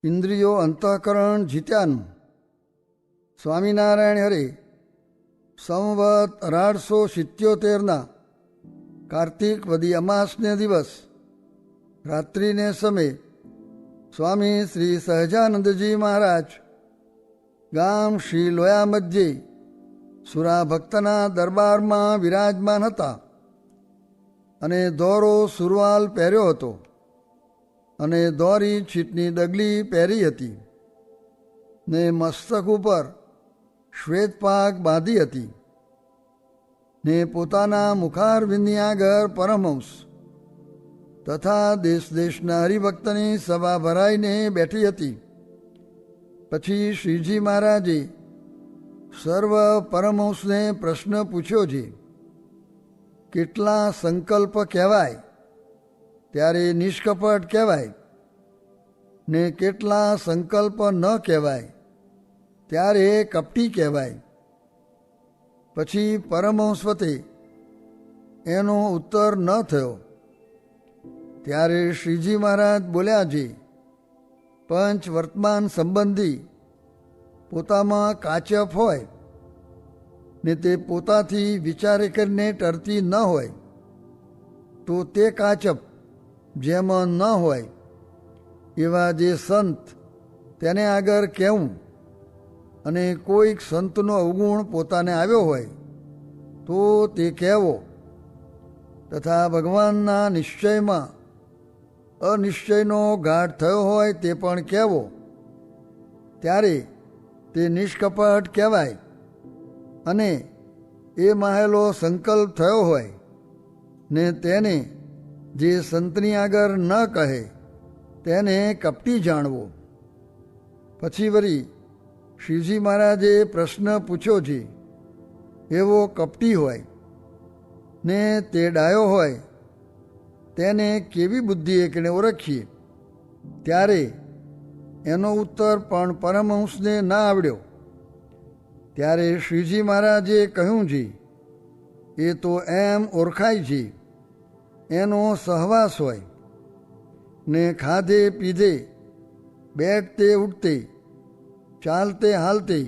ઇન્દ્રિયો અંતઃકરણ જીત્યાનું. સ્વામિનારાયણ હરે સંવત 1877 કાર્તિક વદી અમાસને દિવસ રાત્રિને સમય સ્વામી શ્રી સહજાનંદજી મહારાજ ગામ શ્રી લોયા મધ્યે સુરા ભક્તના દરબારમાં વિરાજમાન હતા અને દોરો સુરવાલ પહેર્યો હતો અને દોરી છીટની ડગલી પહેરી હતી ને મસ્તક ઉપર શ્વેતપાગ બાંધી હતી ને પોતાના મુખારવિંદની આગળ પરમહંસ તથા દેશ દેશના હરિભક્તની સભા ભરાઈને બેઠી હતી. પછી શ્રીજી મહારાજે સર્વ પરમહંસને પ્રશ્ન પૂછ્યો છે, કેટલા સંકલ્પ કહેવાય ત્યારે નિષ્કપટ કહેવાય ને કેટલા સંકલ્પ ન કહેવાય ત્યારે કપટી કહેવાય. પછી પરમહંસવતે એનો ઉત્તર ન થયો. ત્યારે શ્રીજી મહારાજ બોલ્યા છે, પંચ વર્તમાન સંબંધી પોતામાં કાચપ હોય ને તે પોતાથી વિચારે કરીને ટરતી ન હોય તો તે કાચપ જેમાં ન હોય એવા જે સંત તેને આગળ કહેવું અને કોઈક સંતનો અવગુણ પોતાને આવ્યો હોય તો તે કહેવો તથા ભગવાનના નિશ્ચયમાં અનિશ્ચયનો ગાઢ થયો હોય તે પણ કહેવો ત્યારે તે નિષ્કપટ કહેવાય. અને એ માહેલો સંકલ્પ થયો હોય ને તેને જે સંતની આગળ ન કહે તેને કપટી જાણવો. પછી વળી શ્રીજી મહારાજે પ્રશ્ન પૂછ્યો છે, એવો કપટી હોય ને તે ડાયો હોય તેને કેવી બુદ્ધિ એકને ઓળખીએ? ત્યારે એનો ઉત્તર પણ પરમહંસને ના આવડ્યો. ત્યારે શ્રીજી મહારાજે કહ્યું છે, એ તો એમ ઓળખાય છે એનો સહવાસ હોય ને ખાધે પીધે બેઠતે ઉઠતે ચાલતે હાલતે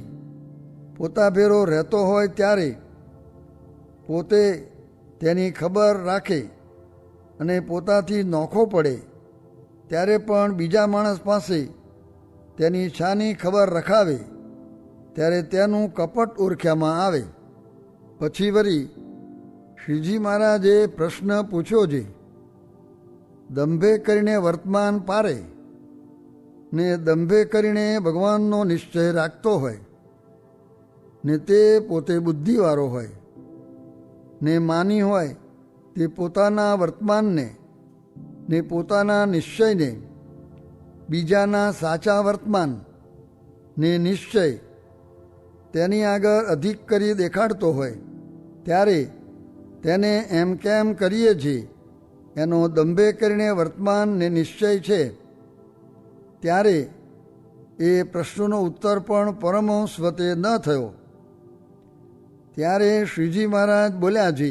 પોતા ભેરો રહેતો હોય ત્યારે પોતે તેની ખબર રાખે અને પોતાથી નોખો પડે ત્યારે પણ બીજા માણસ પાસે તેની છાની ખબર રખાવે ત્યારે તેનું કપટ ઓળખ્યામાં આવે. પછી વળી શ્રીજી મહારાજે પ્રશ્ન પૂછ્યો છે, દંભે કરીને વર્તમાન પારે ને દંભે કરીને ભગવાનનો નિશ્ચય રાખતો હોય ને તે પોતે બુદ્ધિવાળો હોય ને માની હોય તે પોતાના વર્તમાનને ને પોતાના નિશ્ચયને બીજાના સાચા વર્તમાન ને નિશ્ચય તેની આગળ અધિક કરી દેખાડતો હોય ત્યારે તેને એમ કેમ કરીએ છીએ એનો દંભે કરીને વર્તમાન ને નિશ્ચય છે. ત્યારે એ પ્રશ્નનો ઉત્તર પણ પરમહંસ વતે ન થયો. ત્યારે શ્રીજી મહારાજ બોલ્યા છે,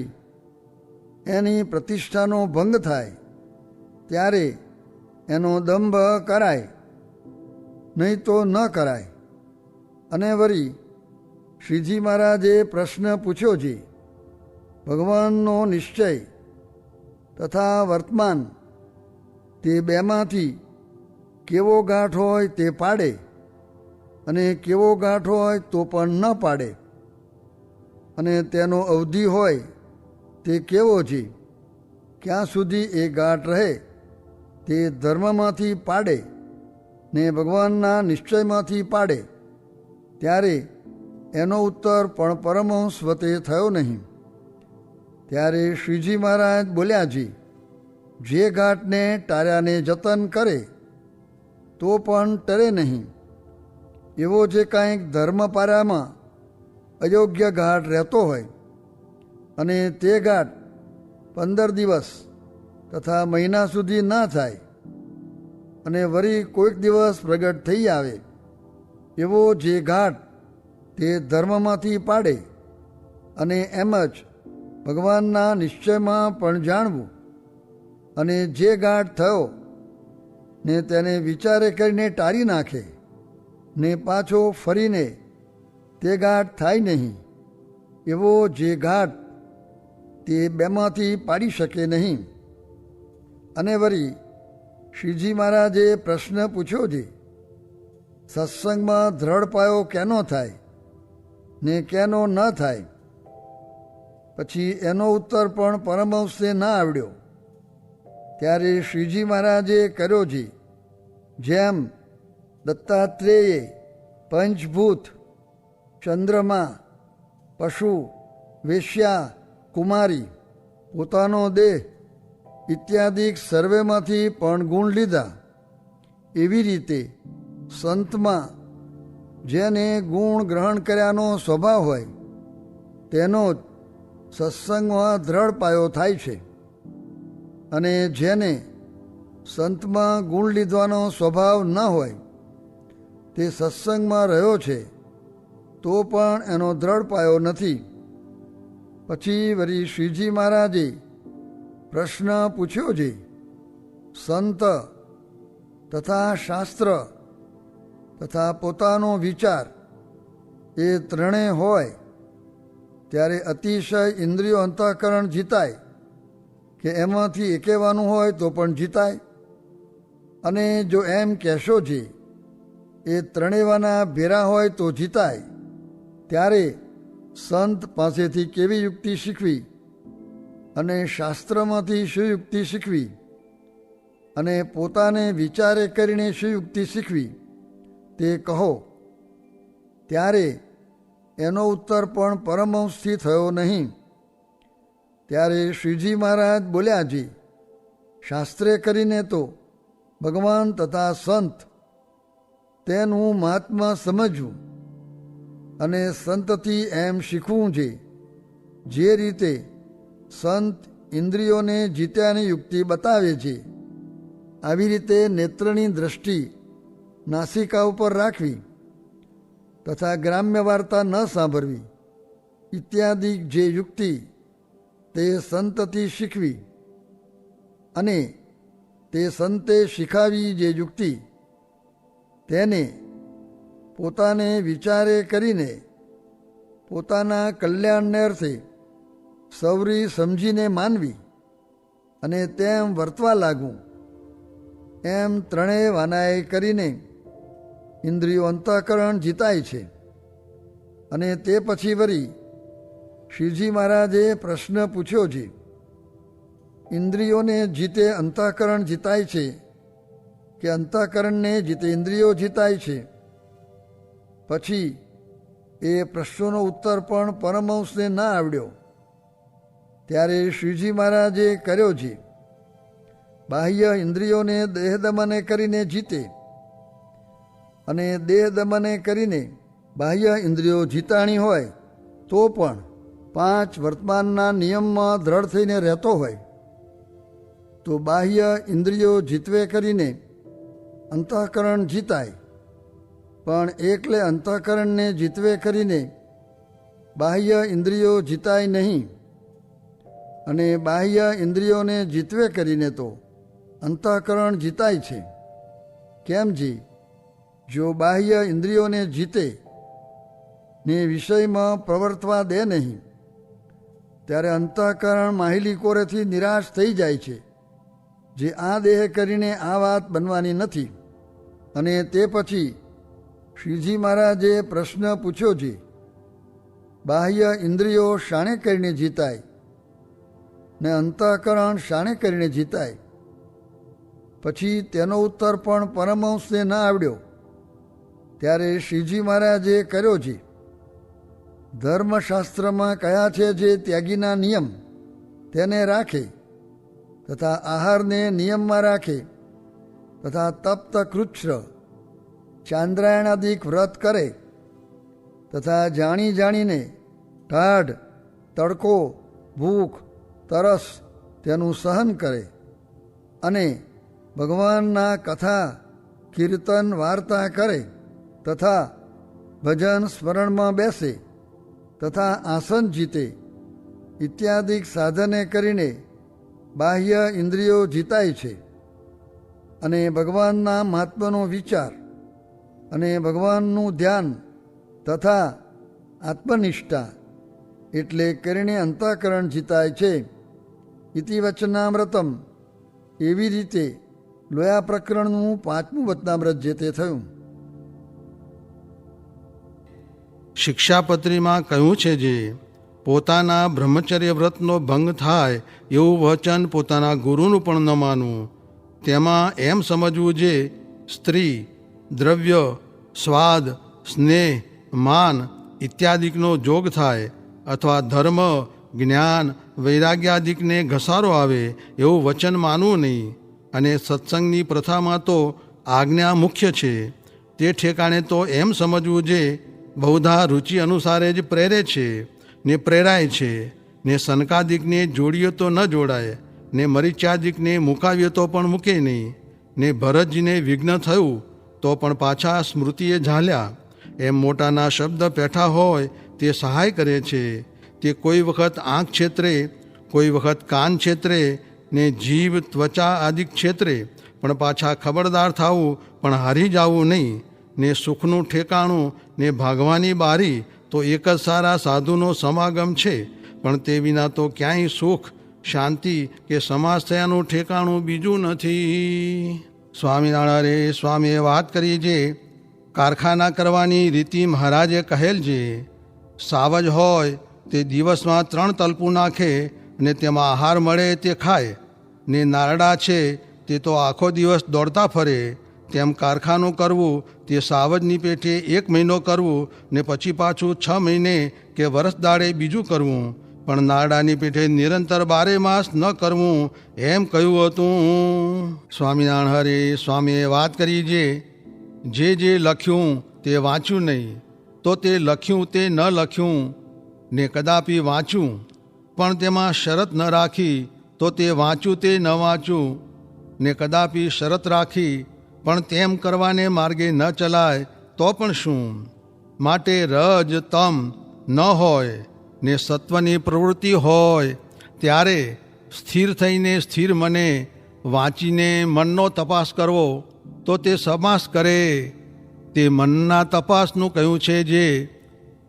એની પ્રતિષ્ઠાનો ભંગ થાય ત્યારે એનો દંભ કરાય નહીં તો ન કરાય. અને વળી શ્રીજી મહારાજે પ્રશ્ન પૂછ્યો છે, ભગવાનનો નિશ્ચય તથા વર્તમાન તે બેમાંથી કેવો ગાંઠ હોય તે પાડે અને કેવો ગાંઠ હોય તો પણ ન પાડે. અને તેનો અવધિ હોય તે કેવો છે, ક્યાં સુધી એ ગાંઠ રહે તે ધર્મમાંથી પાડે ને ભગવાનના નિશ્ચયમાંથી પાડે. ત્યારે એનો ઉત્તર પણ પરમહંસ વતે થયો નહીં. ત્યારે શ્રીજી મહારાજ બોલ્યા છે, જે ગાંઠને ટાળ્યાને જતન કરે તો પણ ટરે નહીં. એવો જે કાંઈક ધર્મપારામાં અયોગ્ય ગાંઠ રહેતો હોય અને તે ગાંઠ 15 દિવસ તથા મહિના સુધી ના થાય અને વળી કોઈક દિવસ પ્રગટ થઈ આવે, એવો જે ગાંઠ તે ધર્મમાંથી પાડે અને એમ જ ભગવાનના નિશ્ચયમાં પણ જાણવું. અને જે ગાંઠ થયો ને તેને વિચારે કરીને ટાળી નાખે ને પાછો ફરીને તે ઘાટ થાય નહીં, એવો જે ઘાટ તે બેમાંથી પાડી શકે નહીં. અને વળી શ્રીજી મહારાજે પ્રશ્ન પૂછ્યો છે, સત્સંગમાં દ્રઢ પાયો કેનો થાય ને કેનો ન થાય? પછી એનો ઉત્તર પણ પરમહંસને ના આવડ્યો. ત્યારે શ્રીજી મહારાજે કર્યો છે જેમ દત્તાત્રેયે પંચભૂત, ચંદ્રમા, પશુ, વેશ્યા, કુમારી, પોતાનો દેહ ઇત્યાદિ સર્વેમાંથી પણ ગુણ લીધા. એવી રીતે સંતમાં જેને ગુણ ગ્રહણ કર્યાનો સ્વભાવ હોય તેનો જ સત્સંગમાં દ્રઢ પાયો થાય છે. અને જેને સંતમાં ગુણ લીધવાનો સ્વભાવ ન હોય તે સત્સંગમાં રહ્યો છે તો પણ એનો દ્રઢ પાયો નથી. પછી વળી શ્રીજી મહારાજે પ્રશ્ન પૂછ્યો છે, સંત તથા શાસ્ત્ર તથા પોતાનો વિચાર એ ત્રણેય હોય ત્યારે અતિશય ઇન્દ્રિયો અંતઃકરણ જીતાય કે એમાંથી એકેવાનું હોય તો પણ જીતાય? અને જો એમ કહેશો છે એ ત્રણેયવાના ભેરા હોય તો જીતાય, ત્યારે સંત પાસેથી કેવી યુક્તિ શીખવી અને શાસ્ત્રમાંથી શું યુક્તિ શીખવી અને પોતાને વિચારે કરીને શું યુક્તિ શીખવી તે કહો. ત્યારે એનો ઉત્તર પણ પરમહંસથી થયો નહીં. ત્યારે શ્રીજી મહારાજ બોલ્યા છે, શાસ્ત્રે કરીને તો ભગવાન તથા સંત તેનું મહાત્મા સમજવું અને સંતથી એમ શીખવું છે જે રીતે સંત ઇન્દ્રિયોને જીત્યાની યુક્તિ બતાવે છે આવી રીતે નેત્રની દ્રષ્ટિ નાસિકા ઉપર રાખવી તથા ગ્રામ્ય વાર્તા ન સાંભળવી ઇત્યાદિ જે યુક્તિ તે સંતથી શીખવી અને તે સંતે શીખાવી જે યુક્તિ તેને પોતાને વિચારે કરીને પોતાના કલ્યાણને અર્થે સવરી સમજીને માનવી અને તેમ વર્તવા લાગવું. એમ ત્રણેય વાનાએ કરીને ઇન્દ્રિયો અંતઃકરણ જીતાય છે. અને તે પછી વળી શ્રીજી મહારાજે પ્રશ્ન પૂછ્યો છે, ઇન્દ્રિયોને જીતે અંતઃકરણ જીતાય છે કે અંતઃકરણને જીતે ઇન્દ્રિયો જીતાય છે? પછી એ પ્રશ્નોનો ઉત્તર પણ પરમહંસને ના આવડ્યો. ત્યારે શ્રીજી મહારાજે કર્યો છે, બાહ્ય ઇન્દ્રિયોને દેહ દમને કરીને જીતે અને દેહ દમને કરીને બાહ્ય ઇન્દ્રિયો જીતાણી હોય તો પણ 5 વર્તમાનના નિયમમાં દ્રઢ થઈને રહેતો હોય તો બાહ્ય ઇન્દ્રિયો જીતવે કરીને અંતઃકરણ જીતાય, પણ એકલે અંતઃકરણને જીતવે કરીને બાહ્ય ઇન્દ્રિયો જીતાય નહીં. અને બાહ્ય ઇન્દ્રિયોને જીતવે કરીને તો અંતઃકરણ જીતાય છે. કેમ જી? જો બાહ્ય ઇન્દ્રિયોને જીતે ને વિષયમાં પ્રવર્તવા દે નહીં ત્યારે અંતઃકરણ માહિલી કોરેથી નિરાશ થઈ જાય છે, જે આ દેહ કરીને આ વાત બનવાની નથી. અને તે પછી શ્રીજી મહારાજે પ્રશ્ન પૂછ્યો છે, બાહ્ય ઇન્દ્રિયો શાણે કરીને જીતાય ને અંતઃકરણ શાણે કરીને જીતાય? પછી તેનો ઉત્તર પણ પરમહંસને ના આવડ્યો. ત્યારે શ્રીજી મહારાજે કર્યો છે, ધર્મશાસ્ત્રમાં કયા છે જે ત્યાગીના નિયમ તેને રાખે તથા આહારને નિયમમાં રાખે તથા તપ્ત કૃચ્છ ચાંદ્રાયણાદિક વ્રત કરે તથા જાણી જાણીને ટાઢ, તડકો, ભૂખ, તરસ તેનું સહન કરે અને ભગવાનના કથા, કીર્તન, વાર્તા કરે તથા ભજન સ્મરણમાં બેસે તથા આસન જીતે ઇત્યાદિક સાધને કરીને બાહ્ય ઇન્દ્રિયો જીતાય છે. અને ભગવાનના મહાત્માનો વિચાર અને ભગવાનનું ધ્યાન તથા આત્મનિષ્ઠા એટલે કરીને અંતઃકરણ જીતાય છે. ઇતિ વચનામૃતમ. એવી રીતે લોયા પ્રકરણનું 5મું વચનામૃત જે તે થયું. શિક્ષાપત્રીમાં કહ્યું છે જે પોતાના બ્રહ્મચર્ય વ્રતનો ભંગ થાય એવું વચન પોતાના ગુરુનું પણ ન માનવું. તેમાં એમ સમજવું જે સ્ત્રી, દ્રવ્ય, સ્વાદ, સ્નેહ, માન ઇત્યાદિકનો જોગ થાય અથવા ધર્મ, જ્ઞાન, વૈરાગ્યાદિકને ઘસારો આવે એવું વચન માનવું નહીં. અને સત્સંગની પ્રથામાં તો આજ્ઞા મુખ્ય છે. તે ઠેકાણે તો એમ સમજવું જે બહુધા રુચિ અનુસારે જ પ્રેરે છે ને પ્રેરાય છે. ને સનકાદિકને જોડીએ તો ન જોડાય, ને મરીચ્યાદિકને મુકાવીએ તો પણ મૂકે નહીં. ને ભરતજીને વિઘ્ન થયું તો પણ પાછા સ્મૃતિએ ઝાલ્યા. એમ મોટાના શબ્દ પેઠા હોય તે સહાય કરે છે. તે કોઈ વખત આંખ ક્ષેત્રે, કોઈ વખત કાન ક્ષેત્રે, ને જીભ, ત્વચા આદિ ક્ષેત્રે, પણ પાછા ખબરદાર થવું પણ હારી જવું નહીં. ને સુખનું ઠેકાણું ને ભાગવાની બારી તો એક જ સારા સાધુનો સમાગમ છે, પણ તે વિના તો ક્યાંય સુખ, શાંતિ કે સમાસ થયાનું ઠેકાણું બીજું નથી. સ્વામિનારાયણ સ્વામીએ વાત કરી જે કારખાના કરવાની રીતિ મહારાજે કહેલ છે. સાવજ હોય તે દિવસમાં 3 તલપું નાખે અને તેમાં આહાર મળે તે ખાય. ને નારડા છે તે તો આખો દિવસ દોડતા ફરે. તેમ કારખાનું કરવું તે સાવજની પેઠે 1 મહિનો કરવું ને પછી પાછું 6 મહિને કે વરસ દાડે બીજું કરવું, પણ નારડાની પેઠે નિરંતર 12 માસ ન કરવું એમ કહ્યું હતું. સ્વામિનારાયણ હરે સ્વામીએ વાત કરી જે લખ્યું તે વાંચ્યું નહીં, તો તે લખ્યું તે ન લખ્યું ને કદાપી વાંચ્યું, પણ તેમાં શરત ન રાખી તો તે વાંચ્યું તે ન વાંચ્યું, ને કદાપી શરત રાખી પણ તેમ કરવાને માર્ગે ન ચલાય તો પણ શું. માટે રજ તમ ન હોય ને સત્વની પ્રવૃત્તિ હોય ત્યારે સ્થિર થઈને સ્થિર મને વાંચીને મનનો તપાસ કરવો તો તે સમાસ કરે. તે મનના તપાસનું કહ્યું છે જે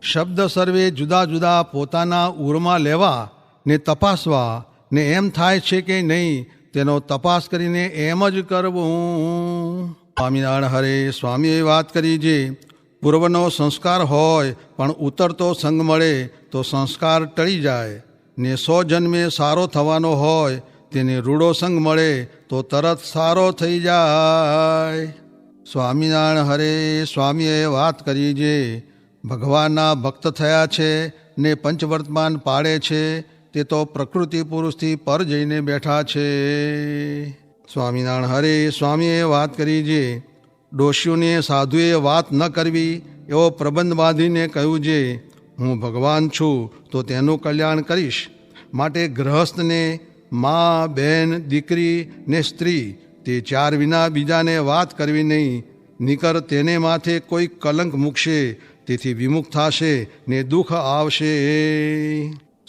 શબ્દ સર્વે જુદા જુદા પોતાના ઉરમાં લેવા ને તપાસવા, ને એમ થાય છે કે નહીં તેનો તપાસ કરીને એમ જ કરવું. સ્વામિનારાયણ હરે સ્વામીએ વાત કરી જે પૂર્વનો સંસ્કાર હોય પણ ઉતરતો સંગ મળે તો સંસ્કાર ટળી જાય. ને 100 જન્મે સારો થવાનો હોય તેને રૂડો સંગ મળે તો તરત સારો થઈ જાય. સ્વામિનારાયણ હરે સ્વામીએ વાત કરી જે ભગવાનના ભક્ત થયા છે ને પંચવર્તમાન પાડે છે તે તો પ્રકૃતિ પુરુષથી પર જઈને બેઠા છે. સ્વામિનારાયણ હરે સ્વામીએ વાત કરી જે ડોશીઓને સાધુએ વાત ન કરવી એવો પ્રબંધ બાંધીને કહ્યું જે હું ભગવાન છું તો તેનું કલ્યાણ કરીશ. માટે ગૃહસ્થને મા, બહેન, દીકરી ને સ્ત્રી તે 4 વિના બીજાને વાત કરવી નહીં, નિકર તેને માથે કોઈ કલંક મૂકશે તેથી વિમુખ થશે ને દુઃખ આવશે.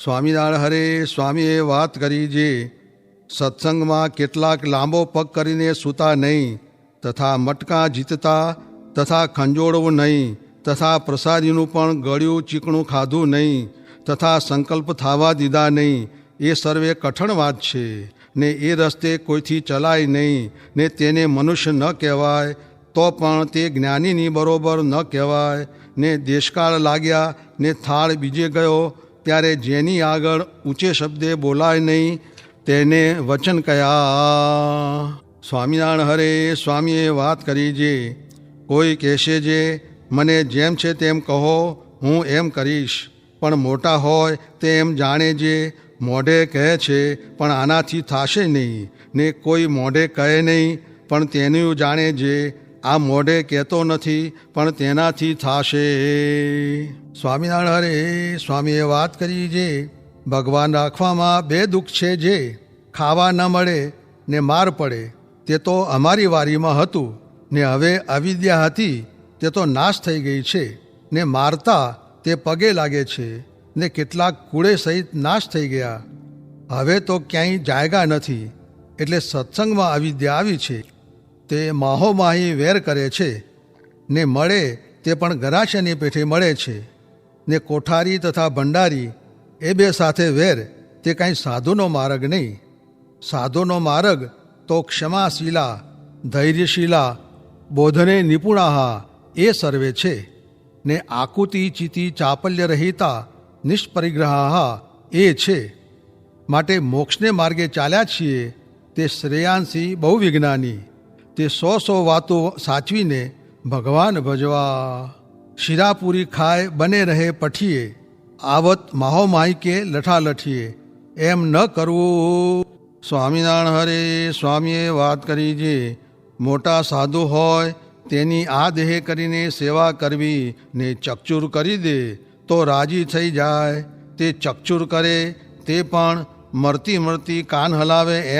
સ્વામિનારાયણ હરે સ્વામીએ વાત કરી જે સત્સંગમાં કેટલાક લાંબો પગ કરીને સૂતા નહીં, તથા મટકા જીતતા, તથા ખંજોળવું નહીં, તથા પ્રસાદીનું પણ ગળ્યું ચીકણું ખાધું નહીં, તથા સંકલ્પ થવા દીધા નહીં, એ સર્વે કઠણ વાત છે. ને એ રસ્તે કોઈથી ચલાય નહીં, ને તેને મનુષ્ય ન કહેવાય તો પણ તે જ્ઞાનીની બરોબર ન કહેવાય. ને દેશકાળ લાગ્યા ને થાળ બીજે ગયો ત્યારે જેની આગળ ઊંચે શબ્દે બોલાય નહીં તેને વચન કયા. સ્વામિનારાયણ હરે સ્વામીએ વાત કરી જે કોઈ કહેશે જે મને જેમ છે તેમ કહો હું એમ કરીશ, પણ મોટા હોય તે એમ જાણે જે મોઢે કહે છે પણ આનાથી થશે નહીં, ને કોઈ મોઢે કહે નહીં પણ તેનું જાણે જે આ મોઢે કહેતો નથી પણ તેનાથી થશે. સ્વામિનારાયણ હરે સ્વામીએ વાત કરી જે ભગવાન રાખવામાં 2 દુઃખ છે જે ખાવા ન મળે ને માર પડે તે તો અમારી વારીમાં હતું, ને હવે અવિદ્યા હતી તે તો નાશ થઈ ગઈ છે, ને મારતા તે પગે લાગે છે, ને કેટલાક કુળે સહિત નાશ થઈ ગયા. હવે તો ક્યાંય જાયગા નથી એટલે સત્સંગમાં અવિદ્યા આવી છે. તે માહોમાહી વેર કરે છે, ને મળે તે પણ ગરાશની પેઠે મળે છે, ને કોઠારી તથા ભંડારી એ બે સાથે વેર તે કાંઈ સાધુનો માર્ગ નહીં. સાધુનો માર્ગ તો ક્ષમાશીલા, ધૈર્યશીલા, બોધને નિપુણાહા એ સર્વે છે, ને આકુતિ ચિતિ ચાપલ્ય રહિતા નિષ્પરિગ્રહાહા એ છે. માટે મોક્ષને માર્ગે ચાલ્યા છીએ તે શ્રેયાંસી બહુ વિજ્ઞાની, તે 100 વાતો સાચવીને ભગવાન ભજવા. શિરાપુરી ખાય બને રહે પઠીએ, આવત માહોમાઈ કે લઠાલઠીએ, એમ ન કરવું. સ્વામિનારાયણ હરે સ્વામીએ વાત કરી છે, મોટા સાધુ હોય તેની આ દેહ કરીને સેવા કરવી ને ચકચૂર કરી દે તો રાજી થઈ જાય. તે ચકચૂર કરે તે પણ મરતી મરતી કાન હલાવે